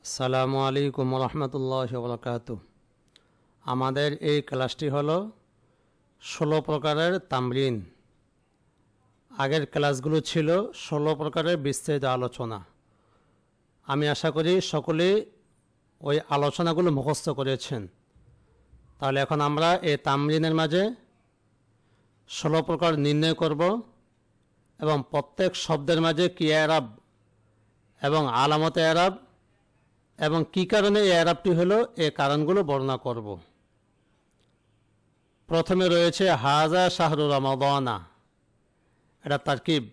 আসসালামু আলাইকুম রহমতুল্লাহি ওয়া বারাকাতুহু। আমাদের এই ক্লাসটি হলো 16 প্রকারের তামরিন। আগের ক্লাসগুলো ছিল 16 প্রকারের বিস্তারিত আলোচনা। আমি আশা করি সকলেই ওই আলোচনাগুলো মুখস্থ করেছেন। তাহলে এখন আমরা এই তামরিনের মাঝে 16 প্রকার নির্ণয় করব এবং প্রত্যেক শব্দের মাঝে কি এরাব এবং আলামতে এরাব এবং কী কারণে এই এরাবটি হলো এই কারণগুলো বর্ণনা করব। প্রথমে রয়েছে হাজা শাহরু রমাদানা, এটা তারকিব।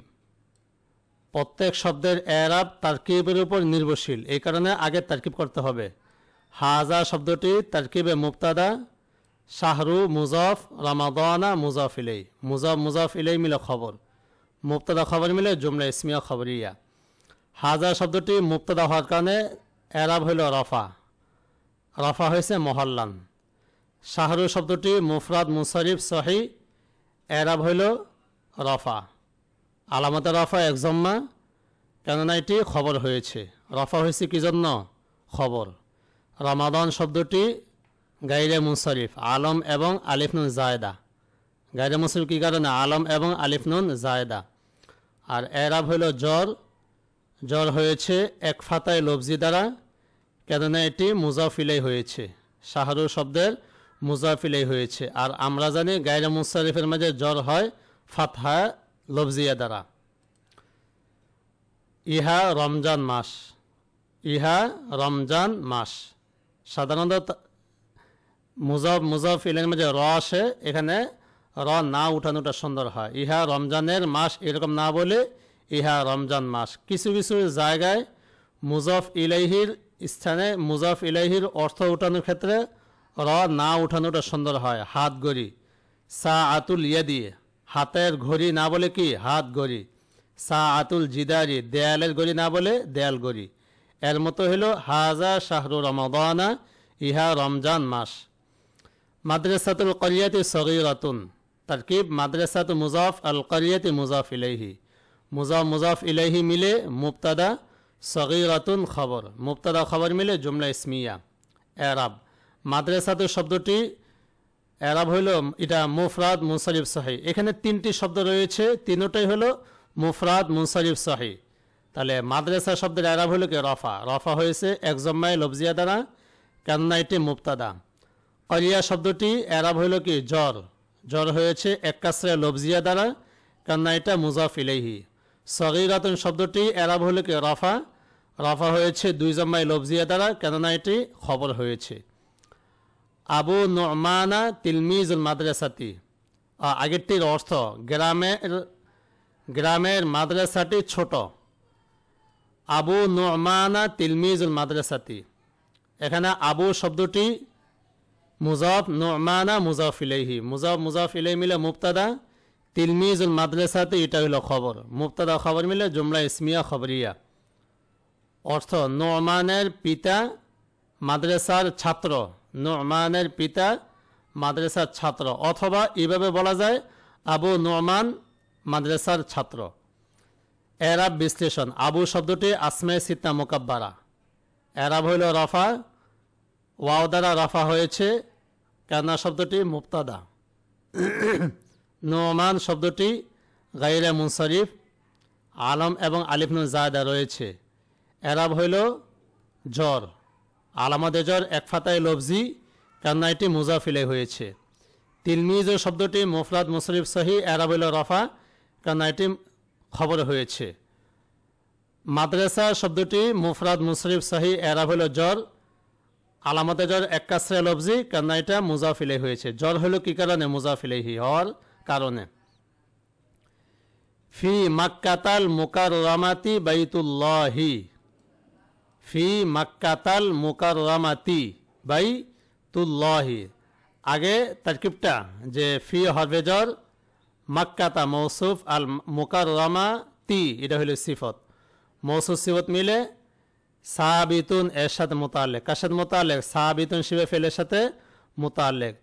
প্রত্যেক শব্দের এরাব তারকিবের উপর নির্ভরশীল, এই কারণে আগে তারকিব করতে হবে। হাজা শব্দটি তারকিবে মুবতাদা, শাহরু মুজাফ, রমাদানা মুজাফ ইলাই, মুজাফ ইলাই মিলে খবর, মুবতাদা খবর মিলে জুমলা ইসমিয়া খবরিয়া। হাজা শব্দটি মুবতাদা হওয়ার কারণে এরাব হইল রফা, রফা হয়েছে মহল্লান। শাহরু শব্দটি মুফরাদ মুনসারিফ সহি, এরাব হইল রফা, আলামতে রফা এক জম্মা, কেননা এটি খবর হয়েছে। রফা হয়েছে কি জন্য? খবর। রমাদান শব্দটি গাইরে মুনসারিফ, আলম এবং আলিফ নুন জায়দা। গাইরে মুনসারিফ কী কারণে? আলম এবং আলিফ নুন জায়দা। আর এরাব হইল জ্বর, জ্বর হয়েছে এক ফাতায় লফজি দ্বারা, কেননা এটি মুজাফিলাই হয়েছে, শাহরু শব্দের মুজাফিলাই হয়েছে। আর আমরা জানি গায়রে মুনসারিফের মাঝে জ্বর হয় ফাতহা লফজিয়া দ্বারা। ইহা রমজান মাস, ইহা রমজান মাস। সাধারণত মুজাফিলের মাঝে র আসে, এখানে র না উঠানোটা সুন্দর হয়। ইহা রমজানের মাস এরকম না বলে ইহা রমজান মাস। কিছু কিছু জায়গায় মুজাফ ইলাইহির স্থানে মুজাফ ইলাইহির অর্থ উঠানোর ক্ষেত্রে র না উঠানোটা সুন্দর হয়। হাত ঘড়ি, সা আতুল ইয়াদি, হাতের ঘড়ি না বলে কি হাত ঘড়ি। সা আতুল জিদারি, দেয়ালের ঘড়ি না বলে দেয়াল ঘড়ি। এর মতো হলো হাজা শাহরু রমাদানা, ইহা রমজান মাস। মাদ্রাসাতুল করিয়াতি সগীরাতুন, তারকিব মাদ্রাসাতু মুজাফ আল করিয়াতি মুজাফ ইলাইহি, মুজাফ ইলাইহি মিলে মুবতাদা, সগীরাতুন খবর, মুবতাদা খবর মিলে জুমলা ইসমিয়া। এরাব মাদ্রাসাতু শব্দটি এরাব হইল এটা মুফরাদ মুনসারিফ সহি। এখানে তিনটি শব্দ রয়েছে, তিনটাই হলো মুফরাদ মুনসারিফ সহি। তাহলে মাদ্রাসা শব্দের এরাব হলো কি রফা, রফা হয়েছে এক জম্মায় লফজিয়া দ্বারা, কেননা এটি মুবতাদা। করিয়া শব্দটি এরাব হইল কি জ্বর, জ্বর হয়েছে এক কাসরা লফজিয়া দ্বারা, কেননা এটা মুজাফ ইলাইহি। সগীরাতুন শব্দটি এরাব হলো কি রফা, রফা হয়েছে দুই জম্মায় লফজিয়া দ্বারা, কেননা এটি খবর হয়েছে। আবু নুমানা তিলমিজুল মাদ্রাসাতি, আগেরটির অর্থ গ্রামের মাদ্রাসাটি ছোট। আবু নুমানা তিলমিজুল মাদ্রাসাতি, এখানে আবু শব্দটি মুজাফ, নুমানা মুজাফ ইলাইহি, মুজাফ ইলাইহি মিলে মুবতাদা, তিলমিজুল মাদ্রাসাতে এটা হলো খবর, মুবতাদা খবর মিলে জুমলা ইসমিয়া খবরিয়া। অর্থ নুমানের পিতা মাদ্রাসার ছাত্র, নুমানের পিতা মাদ্রাসার ছাত্র, অথবা এভাবে বলা যায় আবু নুমান মাদ্রাসার ছাত্র। এরাব বিশ্লেষণ, আবু শব্দটি আসমে সিত্তা মুকাব্বারা, এরাব হইল রফা, ওয়াও দ্বারা রফা হয়েছে, কেননা শব্দটি মুবতাদা। নুমান শব্দটি গায়রে মুনসারিফ, আলম এবং আলিফ নুন জায়দা রয়েছে। এরাব হইল জ্বর, আলামতে জ্বর এক ফাতায় লফজি, কেননা এটি মুজাফিলে হয়েছে। তিলমিজ শব্দটি মুফরাদ মুনসারিফ সহি, এরাব হইল রফা, কেননা এটি খবর হয়েছে। মাদ্রাসা শব্দটি মুফরাদ মুনসারিফ সহি, এরাব হইল জ্বর, আলামতে জ্বর এক কাসরা লফজি, কেননা এটা মুজাফিলে হয়েছে। জ্বর হইল কি কারণে? মুজাফিলেহি হওয়ার কারণে। ফি মাক্কাতাল মুকাররামাতি বাইতুল্লাহি, ফি মাক্কাতাল মুকাররামাতি বাইতুল্লাহি, আগে তারকিবটা যে ফি হরফে জ্বর, মাক্কাতা মৌসুফ, আল মুকাররামাতি এটা হইল সিফত, মৌসুফ সিফত মিলে সাবিতুন এর সাথে মুতাল্লিক, কার সাথে মুতাল্লিক? সাবিতুন শিবে ফেলের সাথে মুতাল্লিক,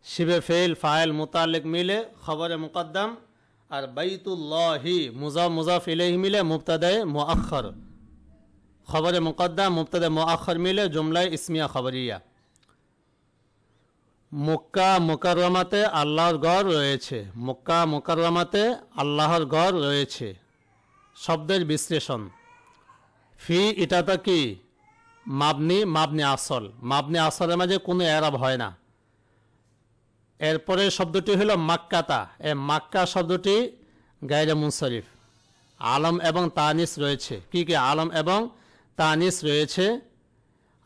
শিবে ফেল ফাইল মুতাল্লিক মিলে খবরে মুকদ্দম। আর বাইতুল্লাহি মুজাফ ইলাইহি মিলে মুবতাদায়ে মুআখখার, খবরে মুকদ্দাম মুবতাদা মুআখখার মিলে জুমলায় ইসমিয়া খবরিয়া। মক্কা মুকাররমাতে আল্লাহর ঘর রয়েছে। মক্কা মুকাররমাতে আল্লাহর ঘর রয়েছে। শব্দের বিশ্লেষণ। ফি এটাটা কি? মাবনি আসল। মাবনি আসলের মাঝে কোনো এরাব হয় না। এরপরে শব্দটি হলো মাক্কাতা। মাক্কা শব্দটি গায়রে মুনসরিফ। আলম এবং তানিস রয়েছে। কি কি? আলম এবং তানিস রয়েছে।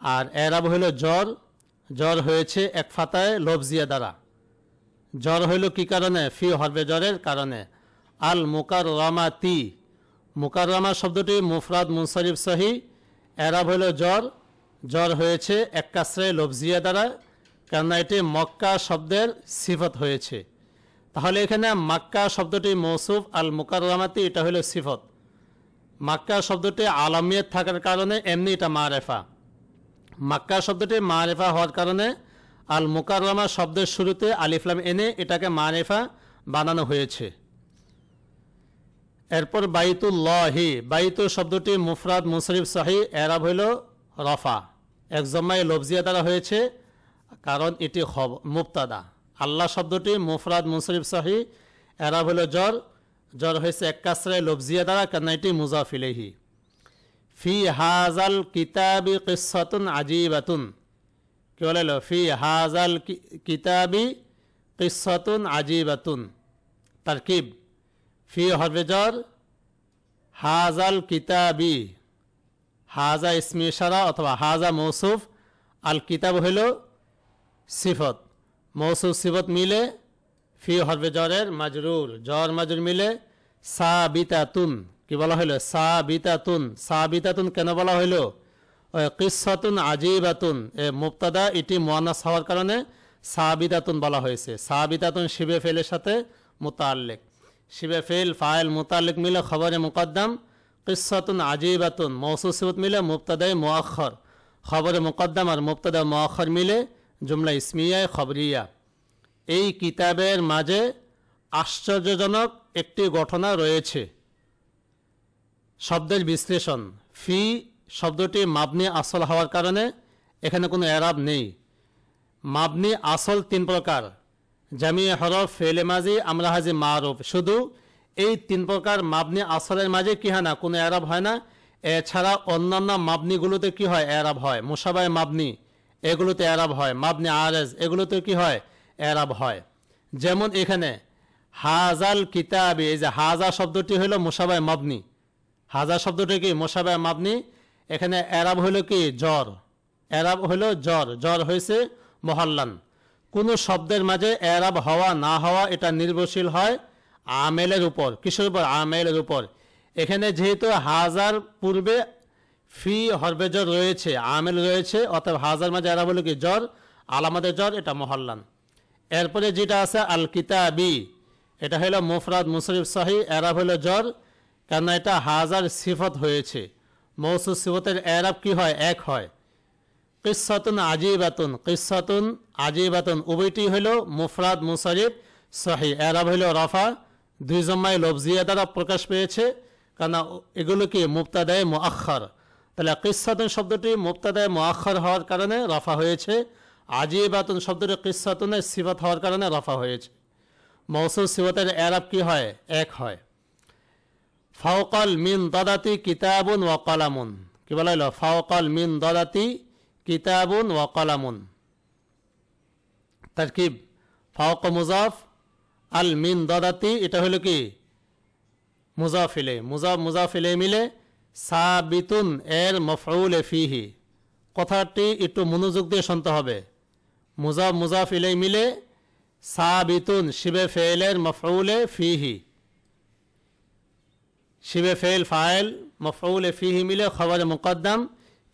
আর এরাব হইল জ্বর। জ্বর হয়েছে এক ফাতায় লফজিয়া দ্বারা। জ্বর হইল কি কারণে? ফি হরফে জ্বরের কারণে। আল মুকাররমাতি। মুকাররমা শব্দটি মুফরাদ মুনসরিফ সহি। এরাব হইল জ্বর। জ্বর হয়েছে এক কাসরায়ে লফজিয়া দ্বারা, কেননা এটি মক্কা শব্দের সিফত হয়েছে। তাহলে এখানে মাক্কা শব্দটি মৌসুফ, আল মুকাররমাতি এটা হলো সিফত। মাক্কা শব্দটি আলামিয়ত থাকার কারণে এমনি এটা মারেফা। মাক্কা শব্দটি মারেফা হওয়ার কারণে আল মুকাররমা শব্দের শুরুতে আলিফ লাম এনে এটাকে মারেফা বানানো হয়েছে। এরপর বাইতুল্লাহি। বাইতু শব্দটি মুফরাদ মুনসরিফ সহি। এরাব হইল রফা। এক জম্মায় লফজিয়া দ্বারা হয়েছে, কারণ এটি মুবতাদা। আল্লাহ শব্দটি মুফরাদ মুনসরিফ সহি। এরাব হইল জ্বর। জ্বর হয়েছে এক কাসরায়ে লফজিয়া দ্বারা, কেন এটি মুজাফ ইলাইহি। ফি হাজাল কিতাবি কিসসাতুন আজিবাতুন। কি বলে? ফি হাজাল কিতাবি কিসসাতুন আজিবাতুন। তারকিব। ফি হরফে জ্বর, হাজাল কিতাবি। হাজা ইসমি ইশারা অথবা হাজা মৌসুফ। আল কিতাব হইল সিফত। মৌসুফ সিফত মিলে ফি হরফে জ্বরের মাজরুর। জ্বর মাজরুর মিলে সাবিতাতুন। কি বলা হইল? সাবিতাতুন। সাবিতাতুন কেন বলা হইল? কিসসাতুন আজিবাতুন মুবতাদা, এটি মুআন্নাস হওয়ার কারণে সাবিতাতুন বলা হয়েছে। সাবিতাতুন শিবে ফেলের সাথে মুতাআল্লিক। শিবে ফেল ফাইল মুতাআল্লিক মিলে খবরে মুকদ্দাম। কিসসাতুন আজিবাতুন মৌসুফ সিফত মিলে মুবতাদায়ে মুআখখার। খবরে মুকদ্দাম আর মুবতাদা মুআখখার মিলে জুমলা ইসমিয়া খবরিয়া। এই কিতাবের মাঝে আশ্চর্যজনক একটি ঘটনা রয়েছে। শব্দের বিশ্লেষণ। ফি শব্দটি মাবনি আসল হওয়ার কারণে এখানে কোনো এরাব নেই। মাবনি আসল তিন প্রকার: জামি হরফ, ফেলে মাজি, আমরা হাজি, মারুফ। শুধু এই তিন প্রকার মাবনি আসলের মাঝে কি হয় না? কোনো এরাব হয় না। এছাড়া অন্যান্য মাবনিগুলোতে কি হয়? এরাব হয়। মুশাবাহে মাবনি এগুলোতে এরাব হয়। মাবনি আরেজ এগুলোতে কি হয়? এরাব হয়। যেমন এখানে হাজাল কিতাবি, এই যে হাজা শব্দটি হলো মুশাবাহে মাবনি। হাজা শব্দটি কি? মুশাবাহে মাবনি। এখানে এরাব হইল কি? জ্বর। এরাব হইল জ্বর। জ্বর হয়েছে মহল্লান। কোনো শব্দের মাঝে এরাব হওয়া না হওয়া এটা নির্ভরশীল হয় আমেলের উপর। কিসের উপর? আমেলের উপর। এখানে যেহেতু হাজার পূর্বে ফি হরফে জ্বর রয়েছে, আমেল রয়েছে, অতএব হাজার মাঝে এরাব হলো কি? জ্বর। আলামাদের জ্বর, এটা মহল্লান। এরপরে যেটা আছে আল কিতাবি, এটা হলো মুফরাদ মুনসরিফ সহি। এরাব হলো জ্বর, কেন এটা হাজার সিফত হয়েছে। মৌসুফ সিফতের এরাব কি হয়? এক হয়। কিসসাতুন আজিবাতুন। কিসসাতুন আজিবাতুন উভয়টি হইল মুফরাদ মুনসরিফ সহি। এরাব হইল রফা। দুই জম্মায় লফজিয়া দ্বারা প্রকাশ পেয়েছে, কারণ এগুলো কি? মুবতাদায়ে মুআখখার। তাহলে কিসসাতুন শব্দটি মুবতাদায়ে মুআখখার হওয়ার কারণে রফা হয়েছে। আজিবাতুন শব্দটি কিসসাতুনের সিফত হওয়ার কারণে রফা হয়েছে। মৌসুফ সিফতের এরাব কি হয়? এক হয়। ফাওকাল মিন দাদাতি কিতাবুন ওয়া কলামুন। কি বলা হলো? ফাওকাল মিন দাদাতি কিতাবুন ওয়া কলামুন। তারকিব। ফাওক মুজাফ, আল মিন দাদাতি এটা হলো কি? মুজাফ ইলাইহি। মুজাফ ইলাইহি মিলে সাবিতুন এর মফউল ফিহি। কথাটি একটু মনোযোগ দিয়ে শুনতে হবে। মুজাফ ইলাইহি মিলে সাবিতুন শিবে ফেলের মফউল ফিহি। শিবে ফেল ফাইল মফউল ফিহি মিলে খবর মুকদ্দম।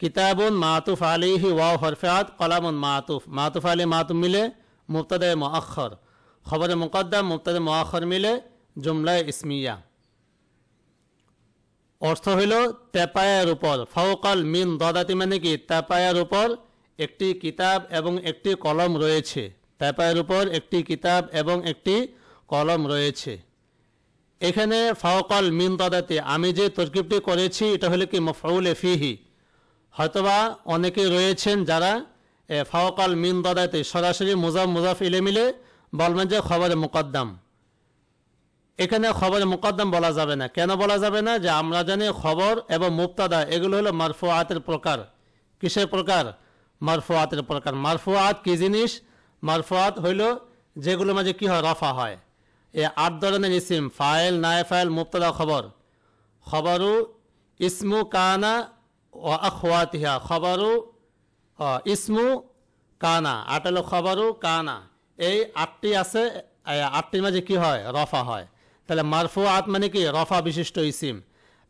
কিতাবুন মাতুফ আলাইহি ওয়াও হরফে আত, কলামুন মাতুফ। মাতুফ আলাইহি মাতুফ মিলে মুবতাদা মুআখখার। খবর মুকদ্দম মুবতাদা মুআখখার মিলে জুমলা ইসমিয়া। অর্থ হইল তেপায়ার উপর। ফাওকাল মিন দাদাতি মানে কি? তেপায়ার উপর একটি কিতাব এবং একটি কলম রয়েছে। তেপায়ার উপর একটি কিতাব এবং একটি কলম রয়েছে। এখানে ফাওকাল মিন দাদাতি আমি যে তরকিবটি করেছি এটা হলো কি? মফউল ফিহি। হয়তোবা অনেকে রয়েছেন যারা ফাওকাল মিন দাদাতে সরাসরি মুজাফ মুজাফ ইলে মিলে বলবেন যে খবরে মুকদ্দম। এখানে খবরে মুকদ্দম বলা যাবে না। কেন বলা যাবে না? যে আমরা জানি খবর এবং মুবতাদা এগুলো হলো মারফুআতের প্রকার। কিসের প্রকার? মারফুআতের প্রকার। মারফুআত কি জিনিস? মারফুআত হইল যেগুলো মাঝে কি হয়? রফা হয়। এই 8 ধরনের ইসিম, ফাইল, নায়েব ফাইল, মুবতাদা, খবর। খবরু ইসমু কানা ও আখওয়াতিহা, খবরু ইসমু কানা, 8 হলো খবরু কানা। এই 8টি আছে, 8টির মাঝে কি হয়? রফা হয়। তাহলে মারফুআত মানে কি? রফা বিশিষ্ট ইসিম।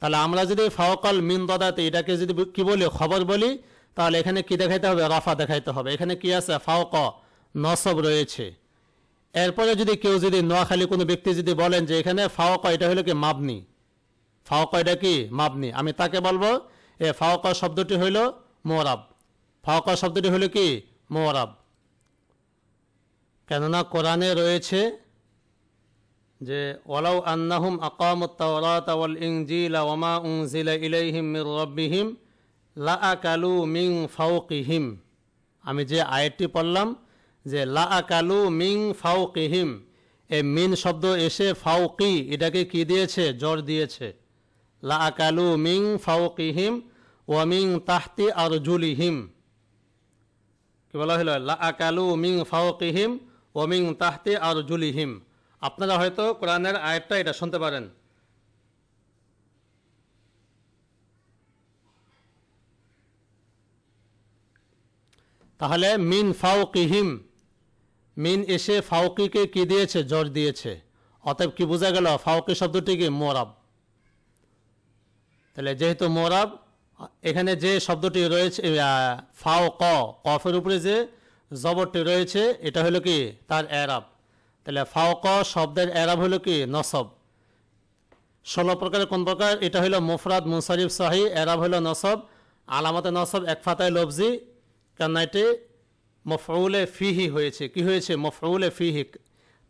তাহলে আমরা যদি ফাওকাল মিন দাদাতে এটাকে যদি কি বলি? খবর বলি, তাহলে এখানে কি দেখাইতে হবে? রফা দেখাইতে হবে। এখানে কি আছে? ফাওক, নসব রয়েছে। এরপরে যদি কেউ যদি নোয়াখালী কোনো ব্যক্তি যদি বলেন যে এখানে ফাওক এটা হলো কি? মাবনি। ফাওক এটা কি? মাবনি। আমি তাকে বলবো এ ফাওক শব্দটি হইল মুরাব। ফাওক শব্দটি হইল কি? মুরাব। কেননা কোরআনে রয়েছে যে ওয়ালাউ আন্নাহুম আকামুত তাওরাত ওয়াল ইনজিলা ওয়া মা উনজিলা ইলাইহিম মির রাব্বিহিম লাআকালু মিন ফাওকিহিম। আমি যে আয়াতটি পড়লাম যে লাআকালু মিন ফাওকিহিম, এই মিন শব্দ এসে ফাওকি এটাকে কি দিয়েছে? জোর দিয়েছে। লাআকালু মিন ফাওকিহিম ওয়া মিন তাহতি আরজুলিহিম। কি বলা হলো? লাআকালু মিন ফাওকিহিম ওয়া মিন তাহতি আরজুলিহিম। আপনারা হয়তো কোরআনের আয়াতটা এটা শুনতে পারেন। তাহলে মিন ফাওকিহিম, মিন এসে ফাওকিকে কি দিয়েছে? জোর দিয়েছে। অতএব কি বোঝা গেল? ফাওকি শব্দটি কি? মোরাব। তাহলে যেহেতু মোরাব, এখানে যে শব্দটি রয়েছে ফাওক, কফের উপরে যে জবরটি রয়েছে এটা হলো কি? তার এরাব। তাহলে ফাওক শব্দের এরাব হলো কি? নসব। 16 প্রকারের কোন প্রকার? এটা হলো মুফরাদ মুনসারিফ সহি, এরাব হলো নসব। আলামতে নসব এক ফাতায় লফজি, কারণ এটি মফউলে ফিহি হয়েছে। কি হয়েছে? মফউলে ফিহি।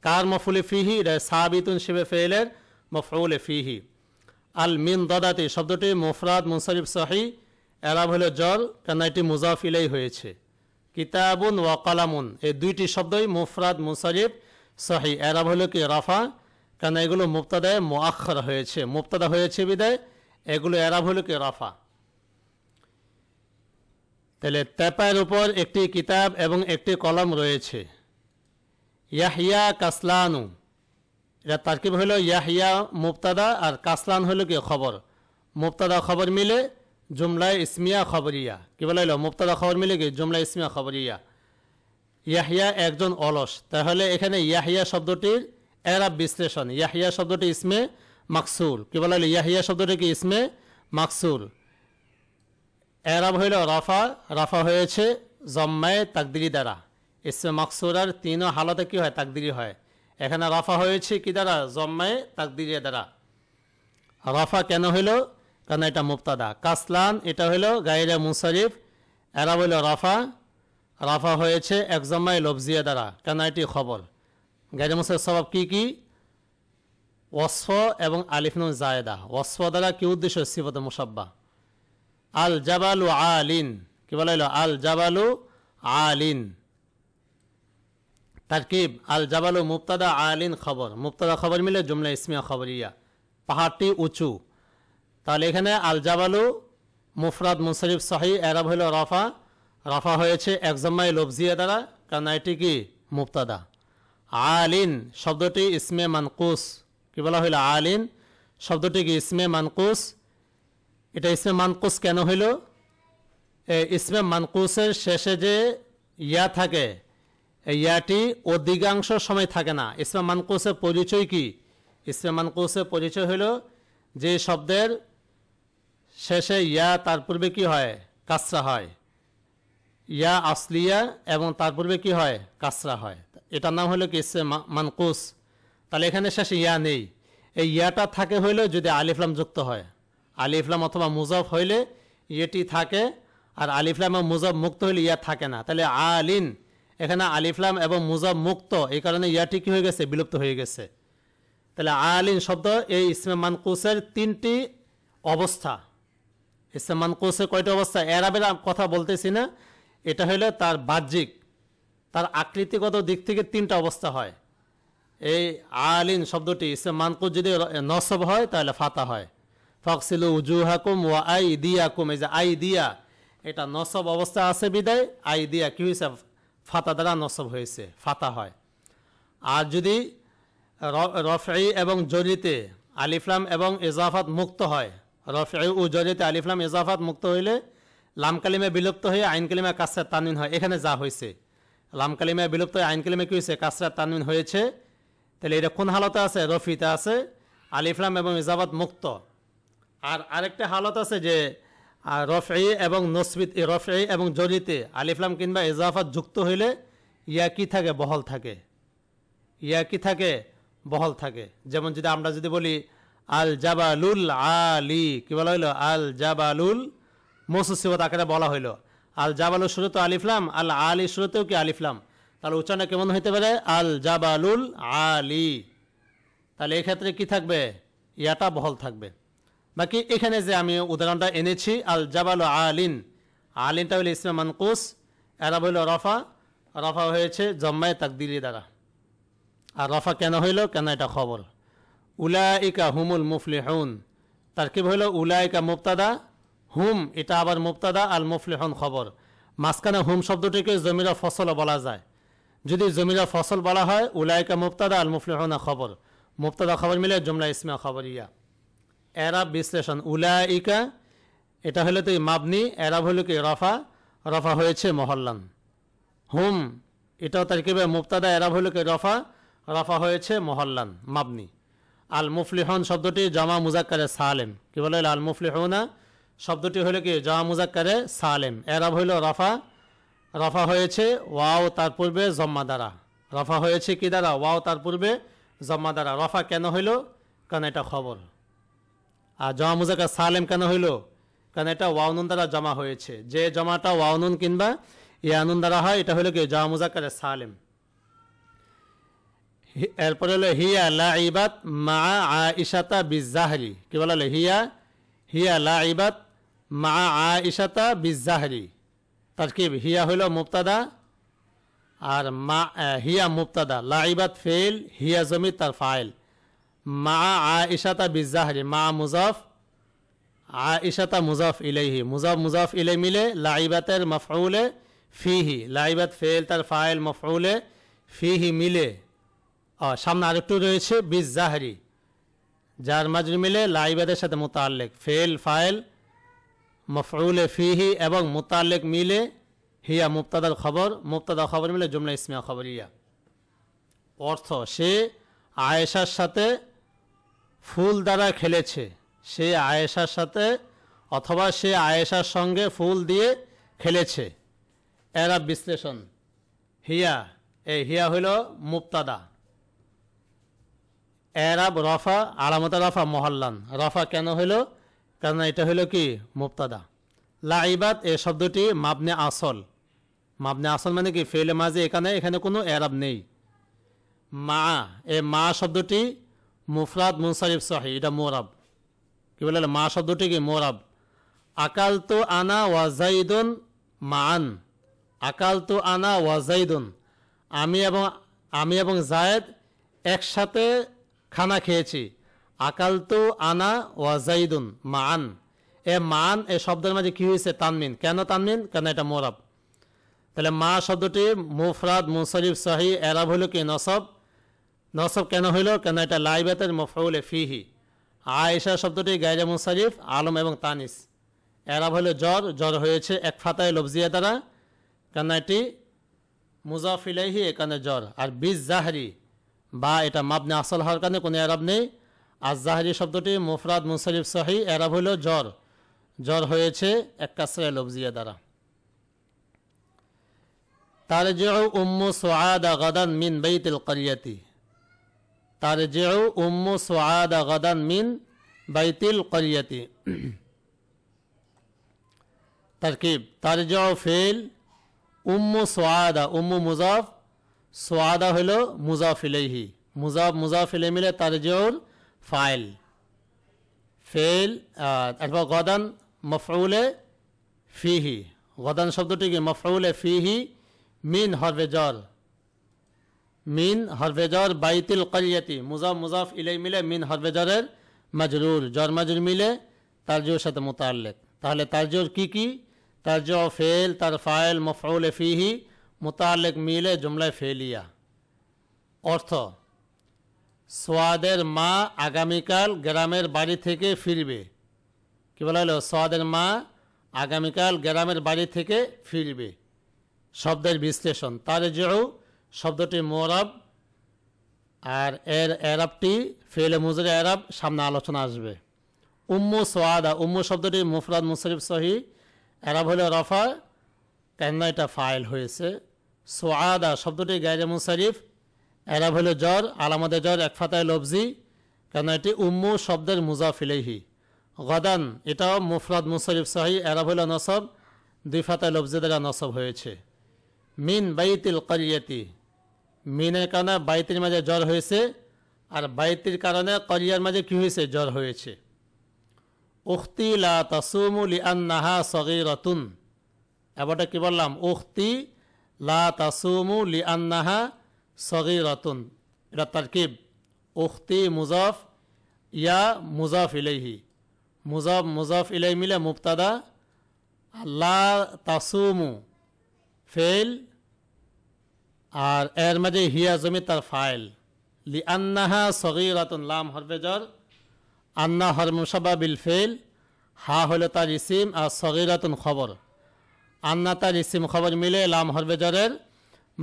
কার মফউলে ফিহি? এটা সাবিতুন শিবে ফেলের মফউলে ফিহি। আল মিন দাদাতি শব্দটি মুফরাদ মুনসারিফ সহি, এরাব হলো জর, কারণ এটি মুজাফ ইলাই হয়েছে। কিতাবুন ওয়া কালামুন এই দুইটি শব্দই মুফরাদ মুনসারিফ সহি, এরাব হলো কি? রাফা, কারণ এগুলো মুবতাদায়ে মুআখখার হয়েছে। মুবতাদা হয়েছে বিদায় এগুলো এরাব হলো কি? রাফা। তাহলে তেপায়ের উপর একটি কিতাব এবং একটি কলম রয়েছে। ইয়াহিয়া কাসলানু, এটা তারকিব হলো ইয়াহিয়া মুবতাদা আর কাসলান হলো কি? খবর। মুবতাদা খবর মিলে জুমলায় ইসমিয়া খবরিয়া। কি বলা হলো? মুবতাদা খবর মিলে কি? জুমলা ইসমিয়া খবরিয়া। ইয়াহিয়া একজন অলস। তাহলে এখানে ইয়াহিয়া শব্দটির এরাব বিশ্লেষণ। ইয়াহিয়া শব্দটি ইসমে মাকসুর। কি বলা হলো? ইয়াহিয়া শব্দটি কি? ইসমে মাকসুর। এরাব হইল রাফা, রাফা হয়েছে জম্মায়ে তাকদিরি দ্বারা। ইসমে মাকসুরার 3 হালতে কি হয়? তাকদিরি হয়। এখানে রাফা হয়েছে কি দ্বারা? জম্মায়ে তাকদিরি দ্বারা। রাফা কেন হইল? কারণ এটা মুবতাদা। কাসলান এটা হইল গায়রে মুনসারিফ, এরাব হইল রাফা, রাফা হয়েছে এক জম্মায়ে লফজিয়া দ্বারা, কেন এটি খবর। গায়রে মুনসারিফ সবাব কি কি? ওয়াসফ এবং আলিফ নুন জায়েদা। ওয়াসফ দ্বারা কি উদ্দেশ্য? সিফাত মুসাব্বা। আল জাবালু আলিন। কি বলা হলো? আল জাবালু আলিন। তারকিব আল জাবালু মুবতাদা আলিন খবর। মুবতাদা খবর মিলে জুমলা ইসমিয়া খবরিয়া। পাহাড়টি উঁচু। তাহলে এখানে আল জাবালু মুফরাদ মুনসারিফ সহি, এরাব হলো রাফা, রাফা হয়েছে এক জম্মায়ে লফজিয়া দ্বারা, কারণ এটি কি? মুবতাদা। আলিন শব্দটি ইসমে মানকুস। কি বলা হইল? আলিন শব্দটি কি? ইসমে মানকুস। এটা ইসমে মানকুস কেন হইল? ইসমে মানকুসের শেষে যে ইয়া থাকে, এই ইয়াটি অধিকাংশ সময় থাকে না। ইসমে মানকুসের পরিচয় কি? ইসমে মানকুসের পরিচয় হইল যে শব্দের শেষে ইয়া তার পূর্বে কি হয়? কাসরা হয়। ইয়া আসলিয়া এবং তার পূর্বে কি হয়? কাসরা হয়। এটার নাম হলো কি? ইসমে মানকুস। তাহলে এখানে শেষে ইয়া নেই। এই ইয়াটা থাকে হইলে যদি আলিফলাম যুক্ত হয়। আলিফলাম অথবা মুজাফ হইলে ইয়েটি থাকে, আর আলিফলাম এবং মুজাফ মুক্ত হইলে ইয়া থাকে না। তাহলে আলিন এখানে আলিফলাম এবং মুজাফ মুক্ত, এই কারণে ইয়াটি কি হয়ে গেছে? বিলুপ্ত হয়ে গেছে। তাহলে আলিন শব্দ এই ইসমে মানকুসের 3টি অবস্থা। ইসমে মানকুসের কয়টা অবস্থা? এরাবের কথা বলতেছি না, এটা হলো তার বাহ্যিক, তার আকৃতিগত দিক থেকে 3টা অবস্থা হয়। এই আলিন শব্দটি ইসমে মানকুস যদি নসব হয় তাহলে ফাতা হয়। ফাকসিলু উজুহাকুম ওয়া আইদিয়াকুম, এই যে আইদিয়া এটা নসব অবস্থা আছে বিদায় আইদিয়া কি হয়েছে? ফাতা দ্বারা নসব হয়েছে, ফাতা হয়। আর যদি রফঈ এবং জরিতে আলিফলাম এবং ইজাফাত মুক্ত হয়, রফঈ ও জরিতে আলিফলাম ইজাফাত মুক্ত হইলে লাম কালিমা বিলুপ্ত হয়ে আইন কালিমা কাসরা তানবিন হয়। এখানে যা হয়েছে লাম কালিমা বিলুপ্ত হয়ে আইন কালিমা কি হয়েছে? কাসরা তানবিন হয়েছে। তাহলে এটা কোন হালতে আছে? রফিতে আছে, আলিফলাম এবং ইজাফাত মুক্ত। আর আরেকটা হালত আছে যে রফঈ এবং নসবিত, রফঈ এবং জরিতে আলিফলাম কিংবা ইজাফাত যুক্ত হইলে ইয়া কি থাকে? বহল থাকে। ইয়া কি থাকে? বহল থাকে। যেমন যদি আমরা যদি বলি আল জাবালুল আলী, কি বলা হইলো? আল জাবালুল মৌসুফ আকারে বলা হইলো। আল জাবালুল শুরুতে আলিফলাম, আল আলী শুরুতেও কি আলিফলাম, তাহলে উচ্চারণ কেমন হইতে পারে? আল জাবালুল আলী। তাহলে এক্ষেত্রে কি থাকবে? ইয়াটা বহল থাকবে। বাকি এখানে যে আমি উদাহরণটা এনেছি আল জাবালু আলিন, আলিনটা হইল ইসমে মানকুস, এরা হইল রফা, রফা হয়েছে জম্মায়ে তাকদিরি দ্বারা। আর রফা কেন হইল? কেন এটা খবর। উলাইকা হুমুল মুফলিহুন, তারকিব হইল উলাইকা মুবতাদা, হুম এটা আবার মুবতাদা, আল মুফলিহুন খবর। মাঝখানে হুম শব্দটিকে জমিরা ফসল বলা যায়। যদি জমিরা ফসল বলা হয় উলাইকা মুবতাদা, আল মুফলিহুনা খবর, মুবতাদা খবর মিলে জুমলা ইসমে খবরিয়া। এরাব বিশ্লেষণ, উলাইকা এটা হলো তো মাবনি, এরাব হলো কি রফা, রফা হয়েছে মহল্লান। হুম এটাও তারকিবে মুবতাদা, এরাব হলো কি রফা, রফা হয়েছে মহল্লান মাবনি। আল মুফলিহুন শব্দটি জামা মুজাক্কারে সালেম, কি বলে? আল মুফলিহুনা শব্দটি হলো কি জামা মুজাক্কারে সালেম, এরাব হইল রফা, রফা হয়েছে ওয়াও তার পূর্বে জম্মা দ্বারা, রফা হয়েছে কি দ্বারা? ওয়াও তার পূর্বে জম্মা দ্বারা। রফা কেন হইল? কারণ এটা খবর। আর জামা মুজাক্কার সালেম কেন হইল? কারণ এটা ওয়াউনুন দ্বারা জমা হয়েছে। যে জমাটা ওয়াউনুন কিংবা ইয়ানুন দ্বারা হয় এটা হলো কি জামা মুজাক্কারে সালেম। এরপরে হলো হিয়া লাইবাত মা আইশাতা বিজাহরি, কি বলা হলো? হিয়া, হিয়া লাইবাত মা আইশাতা বিজাহরি। তারকিব হিয়া হইল মুবতাদা আর মা হিয়া মুবতাদা, লাইবাত ফেল, হিয়া জমি তার ফাইল, মা আইশাতা বিজাহরি, মা মুজাফ, আইশাতা মুজাফ ইলাইহি, মুজাফ মুজাফ ইলাই মিলে লাইবাতের মফউলে ফিহি, লাইবাত ফেল তার ফাইল মফউলে ফিহি মিলে সামনে আরেকটু রয়েছে বিজাহরি, যার মাজরুর মিলে লাইবাতের সাথে মুতাল্লিক, ফেল ফাইল মফউলে ফিহি এবং মুতাল্লিক মিলে হিয়া মুবতাদার খবর, মুবতাদা খবর মিলে জুমলা ইসমিয়া খবরিয়া। অর্থ সে আয়েশার সাথে ফুল দ্বারা খেলেছে, সে আয়েশার সাথে অথবা সে আয়েশার সঙ্গে ফুল দিয়ে খেলেছে। এরাব বিশ্লেষণ, হিয়া, এই হিয়া হইল মুবতাদা, এরাব রফা, আলামত রফা মহল্লান, রফা কেন হইল? কারণ এটা হইল কি মুবতাদা। লাইবাত এই শব্দটি মাবনে আসল, মাবনে আসল মানে কি ফেলে মাঝে, এখানে এখানে কোনো এরাব নেই। মা, এ মা শব্দটি মুফরাদ মুনসারিফ সহি, এটা মোরাব, কি বলে? মা শব্দটি কি মোরাব। আকাল তো আনা ওয়াজাইদুন মান, আকাল তো আনা ওয়াজাইদুন, আমি এবং জায়েদ একসাথে খানা খেয়েছি। আকাল তো আনা ওয়াজাইদুন মান, এ মান এ শব্দের মাঝে কি হয়েছে? তানমিন। কেন তানমিন? কেন এটা মোরাব। তাহলে মা শব্দটি মুফরাদ মুনসারিফ সহি, এরাব হইল কি নসব, নসব কেন হইল? কেন এটা লাইবাতের মফউলে ফিহি। আয়েশা শব্দটি গায়রে মুনসারিফ আলম এবং তানিস, এরাব হইল জ্বর, জ্বর হয়েছে এক ফাতায় লফজিয়া দ্বারা, কেন এটি মুজাফ ইলাইহি, এখানে জ্বর। আর বিজ জাহরি বা এটা মাবনে আসল হওয়ার কারণে কোনো এরাব নেই। আর জাহরি শব্দটি মুফরাদ মুনসারিফ সহি, এরাব হইল জ্বর, জ্বর হয়েছে এক কাসরায়ে লফজিয়া দ্বারা। তারজিউ উম্মু সুআদা গাদান মিন বাইতিল ক্বরিয়াতি, তারজিউ উম্মু সুআদা গাদান মিন বাইতিল ক্বরিয়াতি। তারকিব তারজিউ ফেল, উম্মু সুআদা, উম্মু মুজাফ, সুআদা হইল মুজাফ ইলাইহি, মুজাফ মুজাফ ইলাইহি মিলে তারজিউর ফাইল, ফেল। এরপর গদান মফউলে ফিহি, গদান শব্দটি কি মফউলে ফিহি মিন হরফে জর, মিন হরফে জর বাইতুল করিয়াতি মুজাফ মুজাফ ইলাই মিলে মিন হরফে জরের মাজরুর, জর মাজরুর মিলে তারজিউর সাথে মুতাল্লিক। তাহলে তারজিউর কি কি? তারজিউ ফেল, তার ফাইল, মফউলে ফিহি, মুতাল্লিক মিলে জুমলায় ফেলিয়া। অর্থ, সোয়াদের মা আগামীকাল গ্রামের বাড়ি থেকে ফিরবে। কি বলা হলো? সোয়াদের মা আগামীকাল গ্রামের বাড়ি থেকে ফিরবে। শব্দের বিশ্লেষণ, তারজিউ শব্দটি মুরাব, আর এর এরাবটি ফেলে মুজরে এরাব, সামনে আলোচনা আসবে। উম্মু সোয়াদা, উম্মু শব্দটি মুফরাদ মুনসরিফ সহি, এরাব হলো রফা, কেন এটা ফাইল হয়েছে। সোয়াদা শব্দটি গায়রে মুনসরিফ, এরাব হলো জ্বর, আলামতে জ্বর এক ফাতায় লফজি, কেন এটি উম্মু শব্দের মুজাফ ইলাইহি। গদান এটাও মুফরাদ মুনসরিফ সহি, এরাব হলো নসব, দুই ফাতায় লফজি দ্বারা নসব হয়েছে। মিন বাইতিল করিয়াতি, মিনের কারণে বাইতির মাঝে জ্বর হয়েছে, আর বাইতির কারণে করিয়ার মাঝে কি হয়েছে? জ্বর হয়েছে। উখতি লা তাসুমু লিআন্নাহা সগীরাতুন, এবারটা কি বললাম? উখতি লা তাসুমু লিআন্নাহা সগীরাতুন, এটা তারকিব। উখতি মুজাফ, ইয়া মুজাফ ইলাইহি, মুজাফ মুজাফ ইলাই মিলে মুবতাদা, লা তাসুমু ফেল, আর এর মাঝে হিয়া জমি তার ফাইল। লিআন্নাহা সগীরাতুন, লাম হরফে জর, আন্না হর মুশাব্বাহ বিল ফেল, হা হলো তার ইসিম, আর সগীরাতুন খবর। আন্না তার ইসিম খবর মিলে লাম হরফে জরের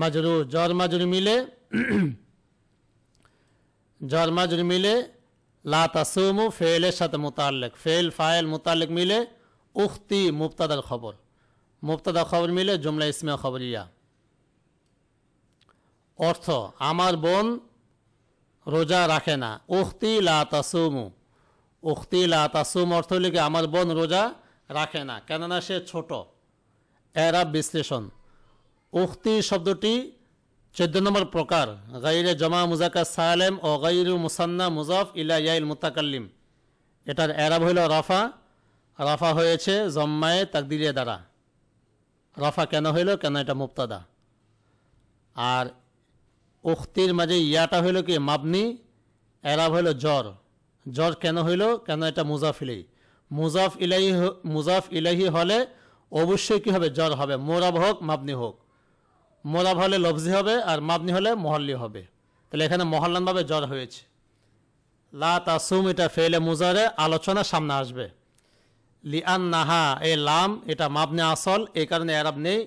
মাজরুর, জর মাজরুর মিলে জর মাজরুর মিলে লা তাসুমু ফেলের সাথে মুতাল্লিক, ফেল ফাইল মুতাল্লিক মিলে উখতি মুবতাদার খবর, মুবতাদা খবর মিলে জুমলা ইসমে খবরিয়া। অর্থ, আমার বোন রোজা রাখে না। উখতি লা তাসুমু, উখতি লা তাসুম অর্থ হলে কি আমার বোন রোজা রাখে না, কেননা সে ছোট। এরাব বিশ্লেষণ, উখতি শব্দটি 14 নম্বর প্রকার, গাইরে জমা মুজাক্কার সালেম ও গাইরু মুসান্না মুজাফ ইলা ইয়াইল মুতাকাল্লিম। এটার এরাব হইল রফা, রফা হয়েছে জম্মায়ে তাকদিরে দ্বারা। রফা কেন হইল? কেন এটা মুবতাদা। আর উখতির মাঝে ইয়াটা হইল কি মাবনি, এরাব হইল জ্বর। জ্বর কেন হইল? কেন এটা মুজাফ ইলাইহি। মুজাফ ইলাইহি হলে অবশ্যই কি হবে? জ্বর হবে, মোরাব হোক মাবনি হোক। মোরাব হলে লফজি হবে, আর মাবনি হলে মহল্লি হবে। তাহলে এখানে মহল্লানভাবে জ্বর হয়েছে। লা তাসুম এটা ফেলে মুজারে, আলোচনা সামনে আসবে। লিআন্নাহা এ লাম এটা মাবনি আসল, এই কারণে এরাব নেই।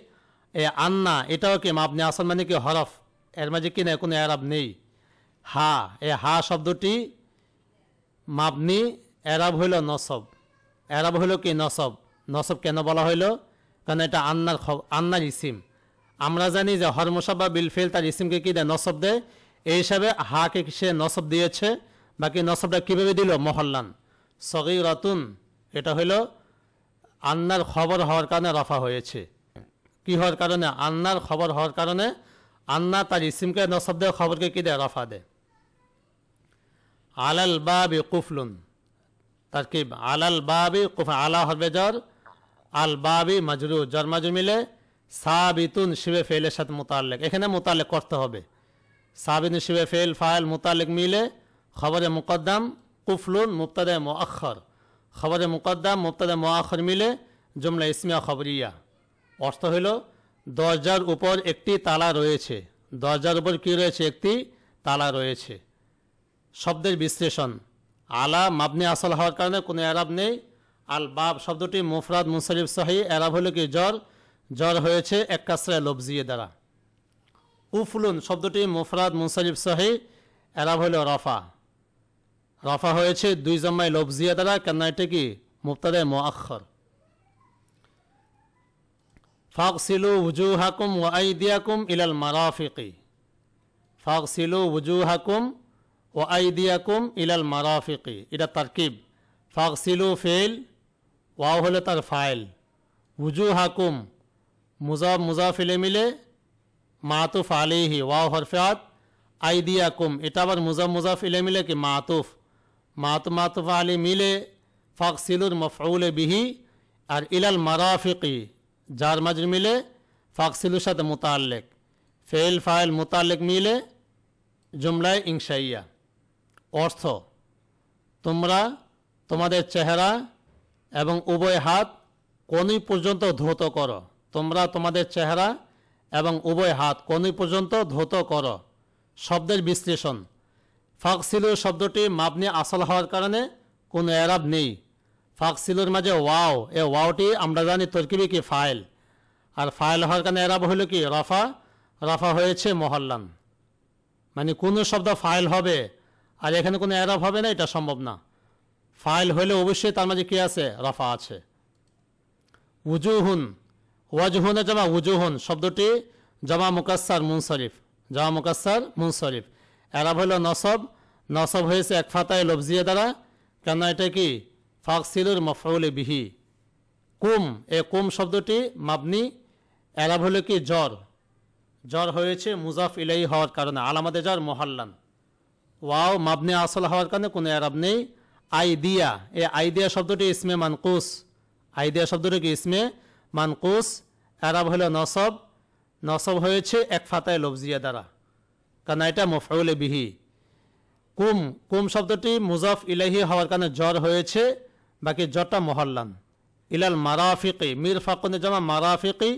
এ আন্না এটাও কি মাবনি আসল, মানে কি হরফ, এর মাঝে কি না কোনো এরাব নেই। হা এ হা শব্দটি মাবনি, এরাব হইল নসব। এরাব হইল কি নসব। নসব কেন বলা হইল? কারণ এটা আন্নার ইসিম। আমরা জানি যে হর মুশাব্বাহ বিল ফেল তার ইসিমকে কি দেয়? নসব দেয়। এই হিসাবে হাকে সে নসব দিয়েছে। বাকি নসবটা কীভাবে দিল? মহল্লান। সগীরাতুন এটা হইল আন্নার খবর হওয়ার কারণে রফা হয়েছে। কি হওয়ার কারণে? আন্নার খবর হওয়ার কারণে আন্না তার ইসিমকে নসব দেয়, খবরকে কি দেয়? রফা দেয়। আলাল বাবি কুফলুন, তারকিব আলাল বাবি কুফ, আলা হরবে জর, আল বাবি মাজরুর, জর মাজরুর মিলে সাবিতুন শিবে ফেলের সাথে মুতাল্লিক। এখানে মুতাল্লিক করতে হবে। সাবিতুন শিবে ফেল ফাইল মুতাল্লিক মিলে খবরে মুকদ্দাম, কুফলুন মুবতাদা মুআখখার, খবরে মুকদ্দাম মুবতাদা মুআখখার মিলে জুমলা ইসমিয়া খবরিয়া। অর্থ হইল দরজার উপর একটি তালা রয়েছে। দরজার উপর কি রয়েছে? একটি তালা রয়েছে। শব্দের বিশ্লেষণ, আলা মাবনি আসল হওয়ার কারণে কোনো এরাব নেই। আল বাব শব্দটি মুফরাদ মুনসরিফ সহি, এরাব হলো কি জ্বর, জ্বর হয়েছে এক কাসরা লফজিয়ে দ্বারা। উফলুন শব্দটি মুফরাদ মুনসরিফ সহি, এরাব হলো রফা, রফা হয়েছে দুই জম্মায় লফজিয়া দ্বারা, কেন এটা কি মুবতাদা মুআখখার। ফাগসিলু ওয়ুজুহাকুম ওয়া আইদিয়াকুম ইলাল মারাফিকি, ফাগসিলু ওয়ুজুহাকুম ও আইদিয়াকুম ইলাল মারাফিকি, এটা তারকিব। ফাগসিলু ফেল, ওয়াও হলে তার ফাইল, ওয়ুজুহাকুম মুজাফ মুজাফ ইলাইহি মিলে মাতুফ আলাইহি, ওয়াও হরফাত, আইদিয়াকুম এটা আবার মুজাফ মুজাফ ইলাইহি মিলে কি মাতুফ, মাতুফ আলাইহি মিলে ফাগসিলুর মফউল বিহি, আর ইলাল মারাফিকি জার মাজরুর মিলে ফাকসিলুর সাথে মুতাল্লিক, ফেল ফাইল মুতাল্লিক মিলে জুমলায় ইনশাইয়া। অর্থ: তোমরা তোমাদের চেহারা এবং উভয় হাত কোনই পর্যন্ত ধৌত করো। তোমরা তোমাদের চেহারা এবং উভয় হাত কোনই পর্যন্ত ধৌত করো। শব্দের বিশ্লেষণ: ফাকসিলু শব্দটি মাবনি আসল হওয়ার কারণে কোনো এরাব নেই। ফাকসিলুর মাঝে ওয়াও, এ ওয়াওটি আমরা জানি তরকিবি কি ফাইল, আর ফাইল হওয়ার কারণে এরাব হলো কি রফা। রফা হয়েছে মহল্লান, মানে কোনো শব্দ ফাইল হবে আর এখানে কোনো এরাব হবে না, এটা সম্ভব না। ফাইল হলে অবশ্যই তার মাঝে কি আছে? রফা আছে। উজুহুন, ওয়াজহুনে জমা উজুহুন শব্দটি জমা মুকাসসার মুনসরিফ, জমা মুকাসসার মুনসরিফ। এরাব হলো নসব, নসব হয়েছে এক ফাতায় লফজিয়া দ্বারা, কেন এটা কি ফাকসিলুর মফউলে বিহি। কুম, এ কুম শব্দটি মাবনি, এরাব হলো কি জ্বর, জ্বর হয়েছে মুজাফ ইলাই হওয়ার কারণে, আলামাতে জ্বর মহাল্লান। ওয়াও মাবনি আসল হওয়ার কারণে কোনো এরাব নেই। আইদিয়া, এ আইদিয়া শব্দটি ইসমে মানকুস, আইদিয়া শব্দটি কি ইসমে মানকুস, এরাব হলো নসব, নসব হয়েছে এক ফাতায় লফজিয়া দ্বারা, কারণ এটা মফউলে বিহি। কুম, কুম শব্দটি মুজাফ ইলাইহি হওয়ার কারণে জ্বর হয়েছে, বাকি জ্বরটা মহল্লান। ইলাল মারাফিকি, মির ফাকুনে জমা মারাফিকি,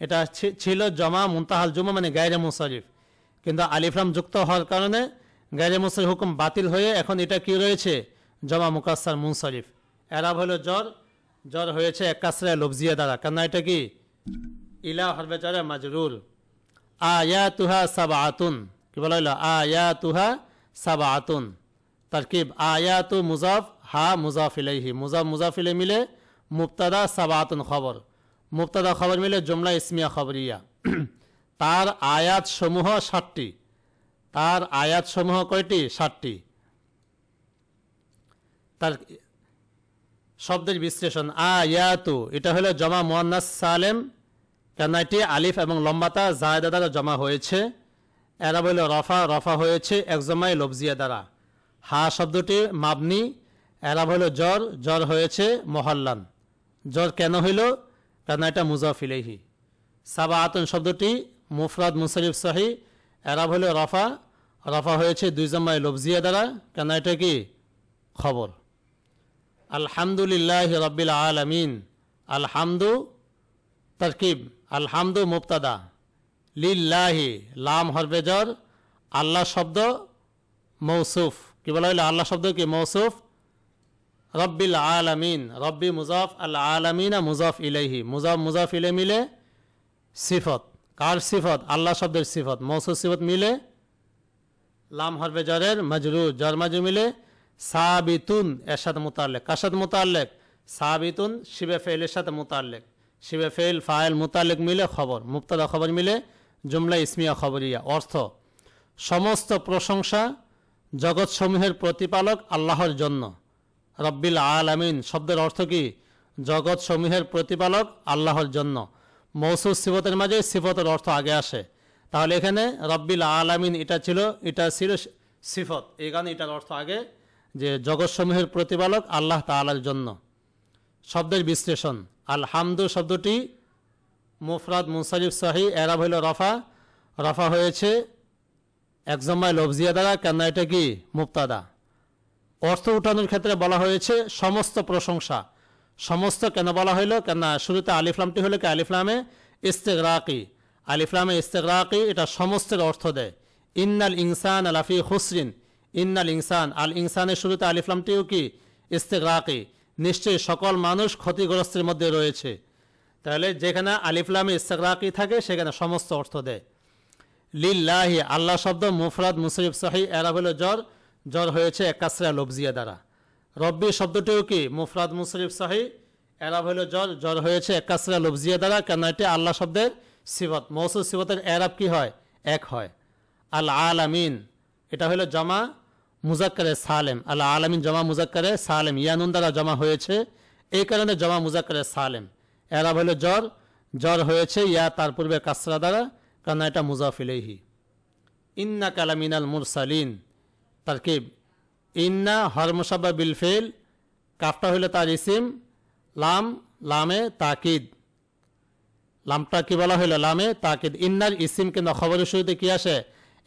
এটা ছিল জমা মুনতাহাল জুমা মানে গায়রে মুনসরিফ, কিন্তু আলিফলাম যুক্ত হওয়ার কারণে গায়রে মুনসরিফ হুকুম বাতিল হয়ে এখন এটা কি রয়েছে? জমা মুকাসসার মুনসরিফ। এরাব হলো জ্বর, জ্বর হয়েছে এক কাসরায় লফজিয়া দ্বারা, কেন এটা কি ইলা হরফে জারে মাজরুর। আয়াতুহা সাবআতুন, কি বলা হলো? আয়াতুহা সাবআতুন। তারকিব: আয়াতু মুজাফ, হা মুজাফ ইলাইহি, মুজাফ মুজাফ ইলাই মিলে মুবতাদা, সাবআতুন খবর, মুবতাদা খবর মিলে জুমলা ইসমিয়া খবরিয়া। তার আয়াত সমূহ 60টি। তার আয়াত সমূহ কয়টি? 60টি। তার শব্দের বিশ্লেষণ: আয়াতু, এটা হলো জমা মুয়ান্নাস সালেম, কেন এটি আলিফ এবং লম্বাতা জায়দা দ্বারা জমা হয়েছে। এরাব হলো রফা, রফা হয়েছে এক জমায় লফজিয়া দ্বারা। হা শব্দটি মাবনি, এরাব হলো জ্বর, জ্বর হয়েছে মহল্লান। জ্বর কেন হইল? কেন এটা মুজাফ ইলাইহি। সাবআতুন শব্দটি মুফরাদ মুনসরিফ সহি, এরাব হলো রফা, রফা হয়েছে দুই জমায় লফজিয়া দ্বারা, কেন এটা কি খবর। আলহামদুলিল্লাহি রাব্বিল আলামিন, আলহামদু তারকিব, আলহামদু মুবতাদা, লিল্লাহি লাম হরফে জ্বর, আল্লাহ শব্দ মৌসুফ, কি বলা হইল? আল্লাহ শব্দ কি মৌসুফ। রব্বিল আলামিন, রব্বি মুজাফ, আল আলামিনা মুজাফ ইলাইহি, মুজাফ মুজাফ ইলাই মিলে সিফত। কার সিফত? আল্লাহ শব্দের সিফত। মৌসুফ সিফত মিলে লাম হরফে জ্বরের মাজরুর, জ্বর মাজরুর মিলে সাবিতুন এর সাথে মুতাল্লিক। কার সাথে মুতাল্লিক? সাবিতুন শিবে ফেইলের সাথে মুতাল্লিক। শিবে ফেইল ফাইল মুতাল্লিক মিলে খবর, মুবতাদা খবর মিলে জুমলা ইসমিয়া খবরিয়া। অর্থ: সমস্ত প্রশংসা জগৎসমূহের প্রতিপালক আল্লাহর জন্য। রব্বিল আলামিন শব্দের অর্থ কি? জগৎসমূহের প্রতিপালক আল্লাহর জন্য। মৌসুফ সিফতের মাঝে সিফতের অর্থ আগে আসে, তাহলে এখানে রব্বিল আলামিন এটা ছিল সিফত, এই কারণে এটার অর্থ আগে, যে জগৎসমূহের প্রতিপালক আল্লাহ তাআলার জন্য। শব্দের বিশ্লেষণ: আলহামদু শব্দটি মুফরাদ মুনসরিফ সহি, এরাব হইল রফা, রফা হয়েছে এক জমায় লফজিয়া দ্বারা, কেন এটা কি মুবতাদা। অর্থ উঠানোর ক্ষেত্রে বলা হয়েছে সমস্ত প্রশংসা। সমস্ত কেন বলা হইল? কেন শুরুতে আলিফলামটি হলো কি আলিফলামে ইস্তেগরাকি, আলিফলামে ইস্তেগরাকি এটা সমস্তের অর্থ দেয়। ইন্নাল ইনসান লাফি খুসরিন, ইন্নাল ইনসান, আল ইনসানের শুরুতে আলিফলামটিও কি ইস্তেগরাকি, নিশ্চয়ই সকল মানুষ ক্ষতিগ্রস্তের মধ্যে রয়েছে। তাহলে যেখানে আলিফলামে ইস্তেগরাকি থাকে সেখানে সমস্ত অর্থ দেয়। লিল্লাহি আল্লাহ শব্দ মুফরাদ মুনসরিফ সহি, এরাব হলো জ্বর, জ্বর হয়েছে এক কাসরা লফজিয়া দ্বারা। রব্বি শব্দটিও কি মুফরাদ মুনসরিফ সহি, এরাব হলো জ্বর, জ্বর হয়েছে এক কাসরা লফজিয়া দ্বারা, কেন এটি আল্লাহ শব্দের সিফত। মৌসুফ সিফতের এরাব কি হয়? এক হয়। আল আলামিন এটা হলো জমা মুজাক্কারে সালেম, আল আলামিন জমা মুজাক্কারে সালেম, ইয়ানুন দ্বারা জমা হয়েছে, এই কারণে জমা মুজাক্কারে সালেম। এরাব হলো জ্বর, জ্বর হয়েছে ইয়া তার পূর্বে কাসরা দ্বারা, কারণ এটা মুজাফ ইলাইহি। ইন্না কালামিনাল মুরসালিন তারকিব: ইন্না হর মুসাব্বা বিল ফেল, কাফটা হইল তার ইসিম, লাম, লামে তাকিদ, লামটা কি বলা হইল? লামে তাকিদ। ইন্নার ইসিম কিন্তু খবরের শুরুতে কি আসে?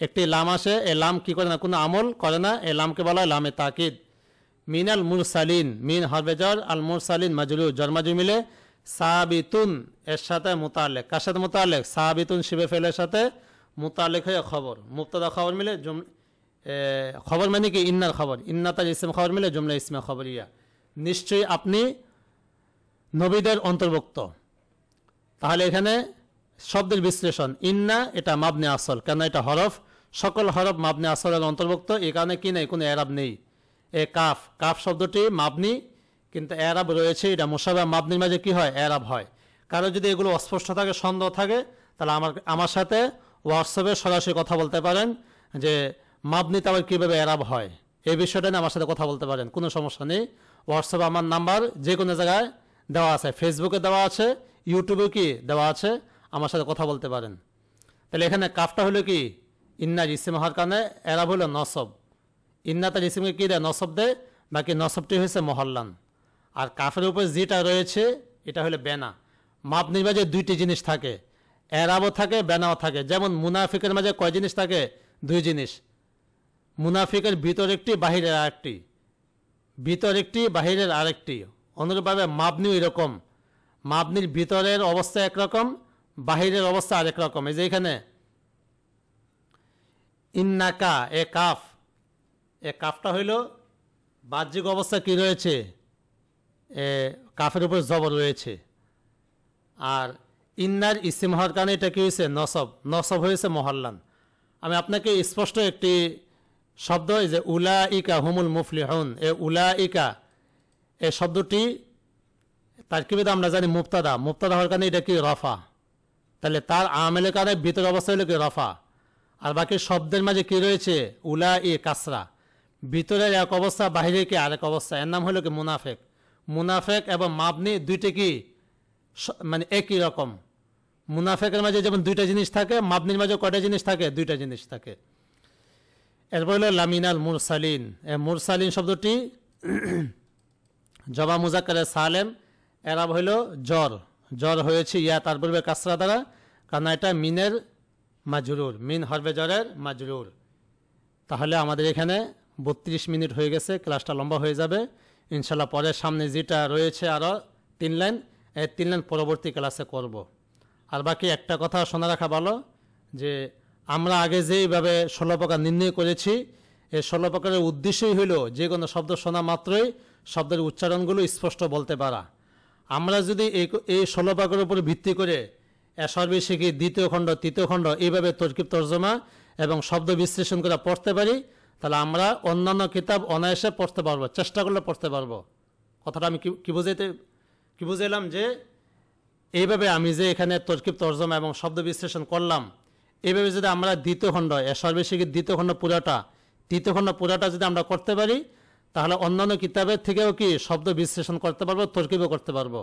একটি লাম আসে। এই লাম কি করে না? কোনো আমল করে না। এই লামকে বলা হয় লামে তাকিদ। মিনাল মুরসালিন, মিন হরফে জর, আল মুরসালিন মাজরুর, জর মাজরুর মিলে সাবিতুন এর সাথে মুতাল্লিক। কার সাথে মুতাল্লিক? সাবিতুন শিবে ফেলের সাথে মুতাল্লিক হয়ে খবর। মুবতাদা খবর মিলে খবর মানে কি? ইন্নার খবর। ইন্না তার ইসম খবর মিলে জুমলা ইসমে খবরিয়া। নিশ্চয়ই আপনি নবীদের অন্তর্ভুক্ত। তাহলে এখানে শব্দের বিশ্লেষণ, ইন্না এটা মাবনে আসল, কেন এটা হরফ, সকল হরফ মাবনে আসলের অন্তর্ভুক্ত। এই কারণে কি নেই? কোনো এরাব নেই। এ কাফ, কাফ শব্দটি মাবনি কিন্তু এরাব রয়েছে। এটা মুশাবা মাবনির মাঝে কি হয়? এরাব হয়। কারো যদি এগুলো অস্পষ্ট থাকে, সন্দেহ থাকে, তাহলে আমার সাথে হোয়াটসঅ্যাপে সরাসরি কথা বলতে পারেন যে মাবনিতে আবার কীভাবে এরাব হয়, এই বিষয়টা নিয়ে আমার সাথে কথা বলতে পারেন, কোনো সমস্যা নেই। হোয়াটসঅ্যাপে আমার নাম্বার যে কোনো জায়গায় দেওয়া আছে, ফেসবুকে দেওয়া আছে, ইউটিউবে কি দেওয়া আছে, আমার সাথে কথা বলতে পারেন। তাহলে এখানে কাফটা হলো কি? ইন্নার ইসিম হওয়ার কারণে এরাব হলো নসব। ইন্না তার ইসিমকে কী দেয়? নসব দেয়। বাকি নসবটি হয়েছে মহল্লান। আর কাফের উপরে যেটা রয়েছে এটা হলো বেনা। মাবনির মাঝে দুইটি জিনিস থাকে, এরাবও থাকে, বেনাও থাকে। যেমন মুনাফিকের মাঝে কয় জিনিস থাকে? দুই জিনিস। মুনাফিকের ভিতর একটি, বাহিরের আরেকটি। ভিতর একটি, বাহিরের আরেকটি। অনুরূপভাবে মাবনিও এরকম। মাবনির ভিতরের অবস্থা একরকম, বাহিরের অবস্থা আরেক রকম। এই যে এখানে ইন্নাকা, এ কাফ, এ কাফটা হইল বাহ্যিক অবস্থা কি রয়েছে? কাফের উপর জবর রয়েছে। আর ইন্নার ইসিম হওয়ার কারণে এটা কি হয়েছে? নসব। নসব হয়েছে মহল্লান। আমি আপনাকে স্পষ্ট একটি শব্দ, এই যে উলা ইকা হুমুল মুফলিহুন, এ উলা ইকা এই শব্দটি তার কি আমরা জানি মুবতাদা। মুবতাদা হওয়ার কারণে এটা কি? রফা। তাহলে তার আমেলের কারণে ভিতর অবস্থা হলো কি? রফা। আর বাকি শব্দের মাঝে কি রয়েছে? উলা ই কাসরা। ভিতরের এক অবস্থা, বাহিরে কি আরেক অবস্থা। এর নাম হলো কি? মুনাফেক। মুনাফেক এবং মাবনি দুইটা কি মানে একই রকম। মুনাফেকের মাঝে যেমন দুইটা জিনিস থাকে, মাবনির মাঝে কয়টা জিনিস থাকে? দুইটা জিনিস থাকে। এরপর হলো লামিনাল মুরসালিন। এ মুরসালিন শব্দটি জবা মুজাক্কারে সালেম, এরাব হইল জ্বর। জ্বর হয়েছে ইয়া তার পূর্বে কাসরা দ্বারা, কারণ এটা মিনের মাজরুর, মিন হরফে জ্বরের মাজরুর। তাহলে আমাদের এখানে 32 মিনিট হয়ে গেছে, ক্লাসটা লম্বা হয়ে যাবে ইনশাল্লাহ। পরের সামনে যেটা রয়েছে আরও 3 লাইন, এই 3 লাইন পরবর্তী ক্লাসে করব। আর বাকি একটা কথা শোনা রাখা ভালো, যে আমরা আগে যেইভাবে 16 প্রকার নির্ণয় করেছি, এই 16 প্রকারের উদ্দেশ্যই হইল যে কোনো শব্দ শোনা মাত্রই শব্দের উচ্চারণগুলো স্পষ্ট বলতে পারা। আমরা যদি এই 16 প্রকারের উপরে ভিত্তি করে সর্বে শিখি দ্বিতীয় খণ্ড, তৃতীয় খণ্ড, এইভাবে তরকিব তর্জমা এবং শব্দ বিশ্লেষণ করে পড়তে পারি, তাহলে আমরা অন্যান্য কিতাব অনায়াসে পড়তে পারবো, চেষ্টা করলে পড়তে পারবো। কথাটা আমি কি বুঝাইলাম? যে এইভাবে আমি যে এখানে তরকিব তর্জমা এবং শব্দ বিশ্লেষণ করলাম, এইভাবে যদি আমরা দ্বিতীয় খণ্ড, সর্বে শিখি দ্বিতীয় খণ্ড পুরাটা, তৃতীয় খণ্ড পুরাটা যদি আমরা করতে পারি, তাহলে অন্যান্য কিতাবের থেকেও কি শব্দ বিশ্লেষণ করতে পারবো, তরকিবও করতে পারবো।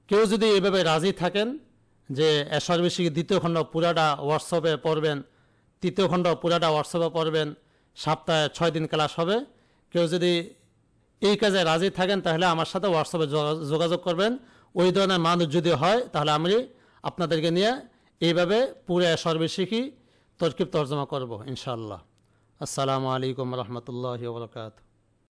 কেউ যদি এইভাবে রাজি থাকেন যে সর্বে শিখি দ্বিতীয় খণ্ড পুরাটা হোয়াটসঅ্যাপে পড়বেন, তৃতীয় খণ্ড পুরাটা হোয়াটসঅ্যাপে পড়বেন, সপ্তাহে 6 দিন ক্লাস হবে, কেউ যদি এই কাজে রাজি থাকেন, তাহলে আমার সাথে হোয়াটসঅ্যাপে যোগাযোগ করবেন। ওই ধরনের মানুষ যদি হয়, তাহলে আমি আপনাদেরকে নিয়ে এইভাবে পুরো সর্বে শিখি তরকিব তর্জমা করব ইনশাআল্লাহ। আসসালামু আলাইকুম রহমতুল্লাহি ওয়া বারাকাতুহু।